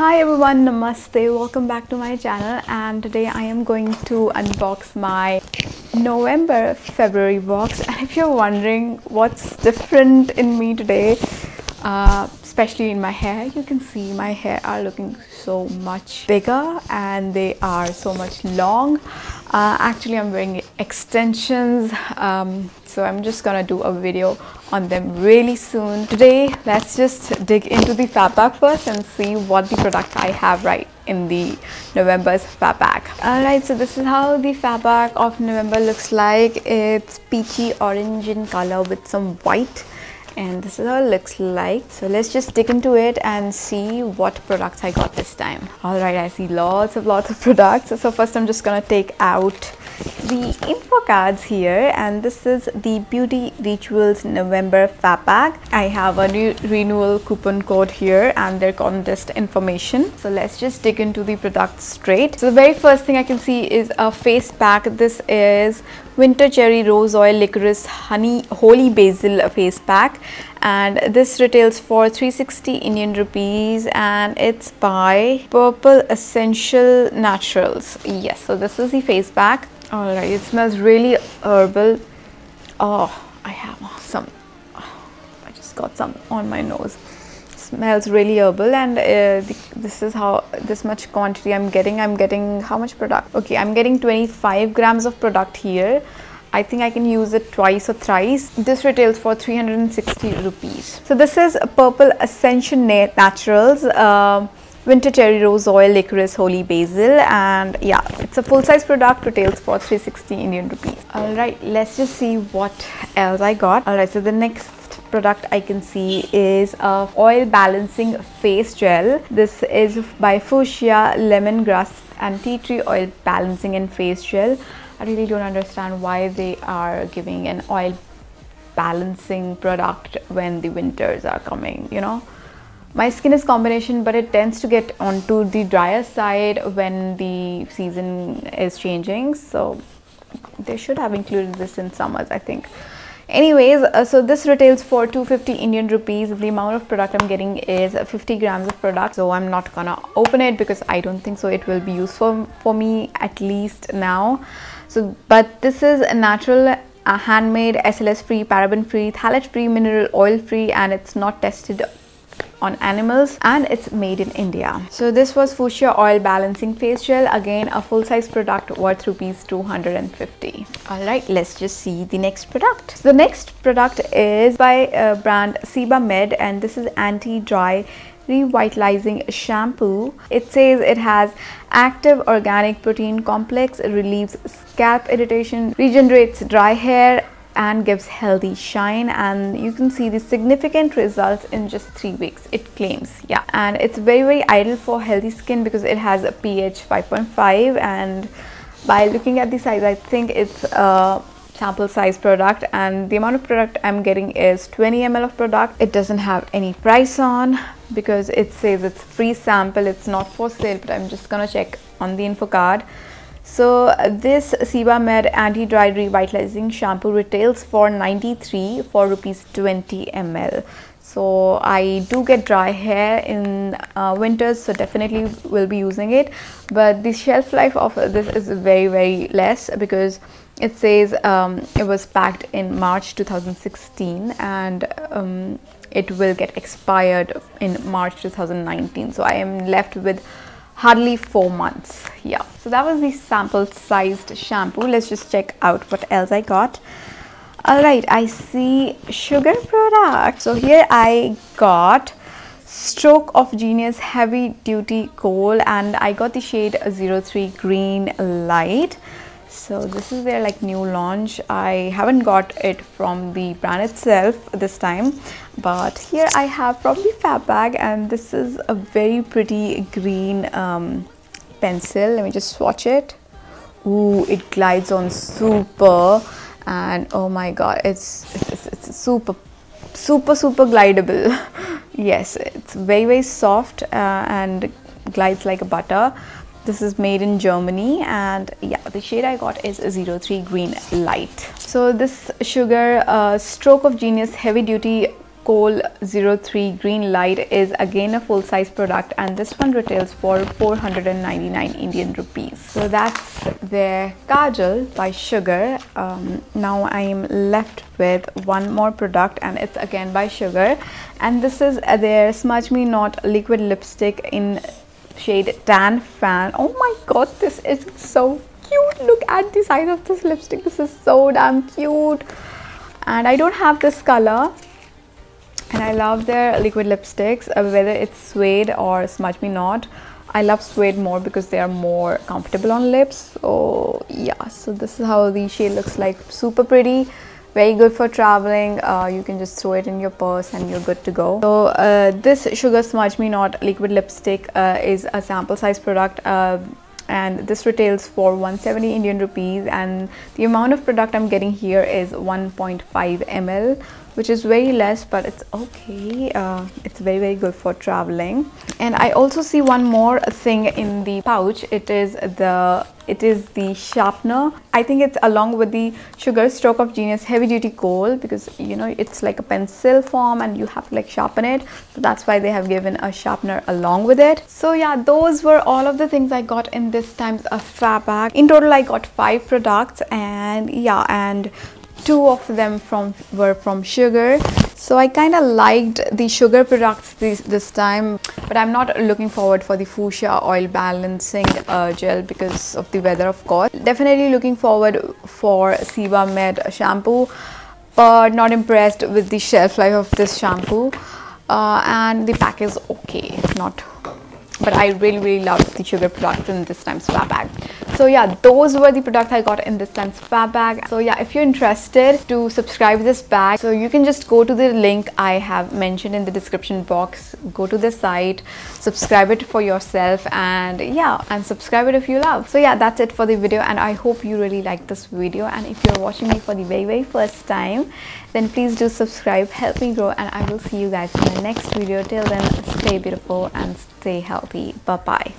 Hi everyone, namaste, welcome back to my channel, and today I am going to unbox my November February box. And if you're wondering what's different in me today, especially in my hair, you can see my hair are looking so much bigger and they are so much long. Actually I'm wearing extensions, so I'm just gonna do a video on them really soon. Today let's just dig into the fab pack first and see what the products I have right in the November's fab pack. Alright, so this is how the fab pack of November looks like. It's peachy orange in color with some white, and this is how it looks like. So let's just dig into it and see what products I got this time. Alright, I see lots of products. So first I'm just gonna take out the info cards here, and this is the Beauty Rituals November fab pack. I have a new renewal coupon code here and their contest information. So let's just dig into the products straight. So the very first thing I can see is a face pack. This is Winter Cherry Rose Oil Licorice Honey Holy Basil face pack, and this retails for 360 Indian rupees, and it's by Purple Essential Naturals. Yes, so this is the face pack. Alright, it smells really herbal. Oh, I have some. I just got some on my nose. Smells really herbal, and this is how this much quantity I'm getting. I'm getting how much product? Okay, I'm getting 25 grams of product here. I think I can use it twice or thrice. This retails for 360 rupees. So this is Purple Essential Naturals Winter Cherry Rose Oil Licorice Holy Basil, and yeah, it's a full-size product, retails for 360 Indian rupees. Alright, let's just see what else I got. Alright, so the next product I can see is a oil balancing face gel. This is by Fuchsia Lemongrass and Tea Tree Oil Balancing and Face Gel. I really don't understand why they are giving an oil balancing product when the winters are coming, you know. My skin is combination, but it tends to get onto the drier side when the season is changing, so they should have included this in summers, I think. Anyways, so this retails for 250 Indian rupees. The amount of product I'm getting is 50 grams of product, so I'm not gonna open it because I don't think so it will be useful for me, at least now. So but this is a natural, handmade, SLS free, paraben free, phthalate free, mineral oil free, and it's not tested on animals, and it's made in India. So this was Fuchsia Oil Balancing Face Gel, again a full-size product worth rupees 250. Alright, let's just see the next product. So the next product is by brand Sebamed, and this is anti-dry revitalizing shampoo. It says it has active organic protein complex, it relieves scalp irritation, regenerates dry hair, and gives healthy shine, and you can see the significant results in just 3 weeks, it claims. Yeah, and it's very ideal for healthy skin because it has a pH 5.5, and by looking at the size, I think it's a sample size product, and the amount of product I'm getting is 20 ml of product. It doesn't have any price on because it says it's free sample, it's not for sale, but I'm just gonna check on the info card. So this Sebamed Anti-Dry Revitalizing Shampoo retails for 93 for rupees 20 ml. So I do get dry hair in winters, so definitely will be using it, but the shelf life of this is very less because it says it was packed in March 2016, and it will get expired in March 2019, so I am left with hardly 4 months. Yeah, so that was the sample sized shampoo. Let's just check out what else I got. Alright, I see sugar product. So here I got Stroke of Genius Heavy Duty Kohl, and I got the shade 03 Green Light. So this is their like new launch. I haven't got it from the brand itself this time, but here I have from the fab bag, and this is a very pretty green pencil. Let me just swatch it. Ooh, it glides on super, and oh my god, it's super glidable. Yes, it's very soft and glides like a butter. This is made in Germany, and yeah, the shade I got is 03 Green Light. So this sugar Stroke of Genius Heavy Duty Kohl 03 Green Light is again a full-size product, and this one retails for 499 Indian rupees. So that's their kajal by Sugar. Now I am left with one more product, and it's again by Sugar, and this is their Smudge Me Not liquid lipstick in shade Tan Fan. Oh my god, this is so cute. Look at the size of this lipstick. This is so damn cute, and I don't have this color, and I love their liquid lipsticks, whether it's suede or Smudge Me Not. I love suede more because they are more comfortable on lips. So yeah, so this is how the shade looks like. Super pretty, very good for traveling. You can just throw it in your purse and you're good to go. So this Sugar Smudge Me Not liquid lipstick is a sample size product, and this retails for 170 Indian rupees, and the amount of product I'm getting here is 1.5 ml, which is very less, but it's okay. It's very good for traveling. And I also see one more thing in the pouch. It is the sharpener. I think it's along with the Sugar Stroke of Genius Heavy Duty Kohl, because you know it's like a pencil form and you have to like sharpen it, so that's why they have given a sharpener along with it. So yeah, those were all of the things I got in this time's fab bag. In total I got 5 products, and yeah, and 2 of them were from Sugar. So I kind of liked the Sugar products this time, but I'm not looking forward for the Fuchsia oil balancing gel because of the weather, of course. Definitely looking forward for Siva Med shampoo, but not impressed with the shelf life of this shampoo, and the pack is okay, not, but I really love the Sugar products in this time's fab bag. So yeah, those were the products I got in this time's fab bag. So yeah, if you're interested to subscribe this bag, so you can just go to the link I have mentioned in the description box. Go to the site, subscribe it for yourself, and yeah, and subscribe it if you love. So yeah, that's it for the video, and I hope you really liked this video. And if you're watching me for the very first time, then please do subscribe, help me grow, and I will see you guys in the next video. Till then, stay beautiful and stay healthy. Bye bye.